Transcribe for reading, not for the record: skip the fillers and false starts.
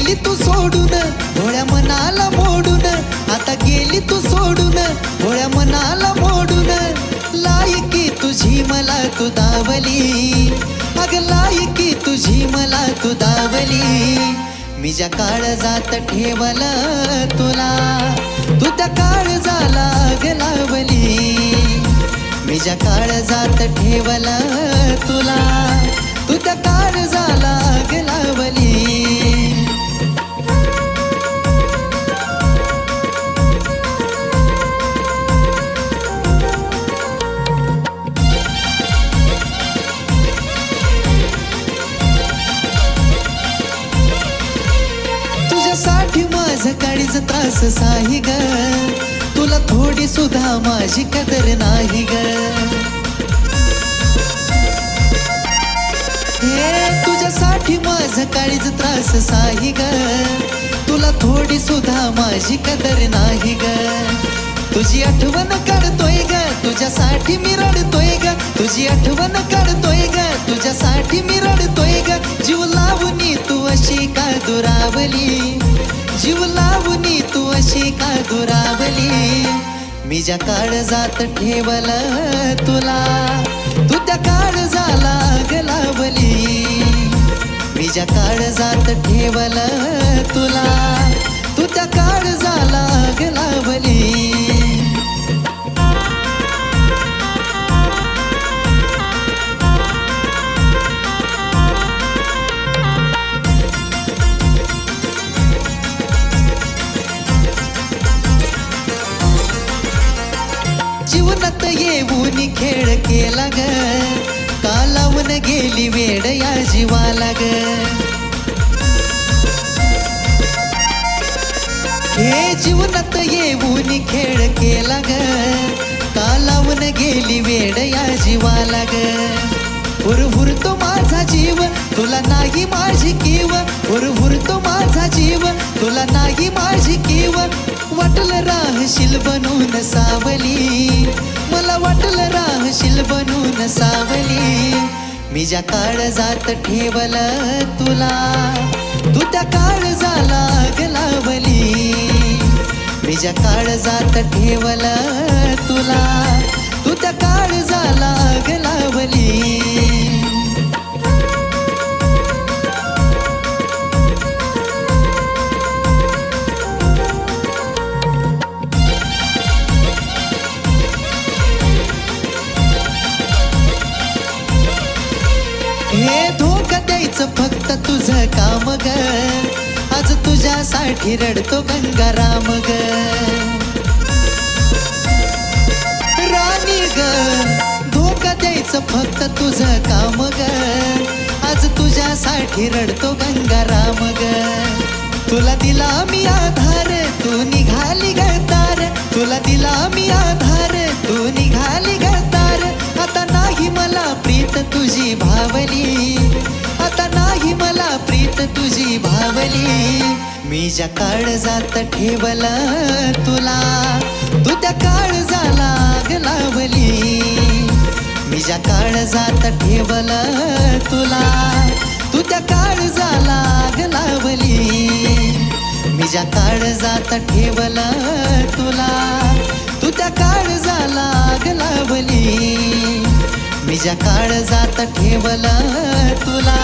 गेली तू सोडून भोळ्या मनाला मोडून, आता गेली तू सोडून भोळ्या मनाला मोडून. लायकी तुझी मला तू दावली, अग लायकी तुझी मला तू दावली. मी ज्या काळजात ठेवलं तुला, तू त्या काळजाला ग लावली. मी ज्या काळजात ठेवलं तुला, तू त्या काळजाला ग लावली. तुझ्यासाठी माझं काळीच त्रास साही ग, तुला थोडी सुद्धा माझी कदर नाही ग. तुझ्यासाठी माझं काळीच त्रास साही ग, तुला थोडी सुद्धा माझी कदर नाही ग. तुझी आठवण काढतोय ग, तुझ्यासाठी मी रडतोय ग. तुझी आठवण काढतोय ग, तुझ्यासाठी मी रडतोय ग. जीव लावणी तू अशी का दुरावली, जीव लावणी तू अशी का दुरावली. मी ज्या काळजात ठेवलं तुला, तू त्या काळजाला ग लावली. मी ज्या काळजात ठेवलं तुला, तू त्या काळजाला ग लावली. जीवनात येऊन खेळ केला ग, का लावून गेली वेड या जीवाला ग. हे जीवनात येऊन खेळ केला ग, का लावून गेली वेड या जीवाला ग. हुरहुरतो माझा जीव तुला नाही माझी कीव, हुरहुरतो माझा जीव तुला नाही माझी कीव. वाटलं राहशील बनून सावली, मला वाटलं राहशील बनून सावली. मी ज्या काळजात ठेवलं तुला, तू त्या काळजाला ग लावली. मी ज्या काळजात ठेवलं तुला, तू त्या काळजाला ग लावली. हे धोका द्यायचं फक्त तुझं काम ग, आज तुझ्यासाठी रडतो गंगाराम ग. राणी ग धोका द्यायचं फक्त तुझं काम ग, आज तुझ्यासाठी रडतो गंगाराम ग. तुला दिला मी आधार तू निघाली ग तार, तुला दिला मी आधार तू निघाली ग तार. आता नाही मला प्रीत तुझी भावली, आता नाही मला प्रीत तुझी भावली. मी ज्या काळजात ठेवलं तुला, तू त्या काळजाला ग लावली. मी ज्या काळजात ठेवलं तुला, तू त्या काळजाला ग लावली. मी ज्या काळजात ठेवलं तुला, तू त्या काळजाला ग लावली. मी ज्या काळजात ठेवलं तुला,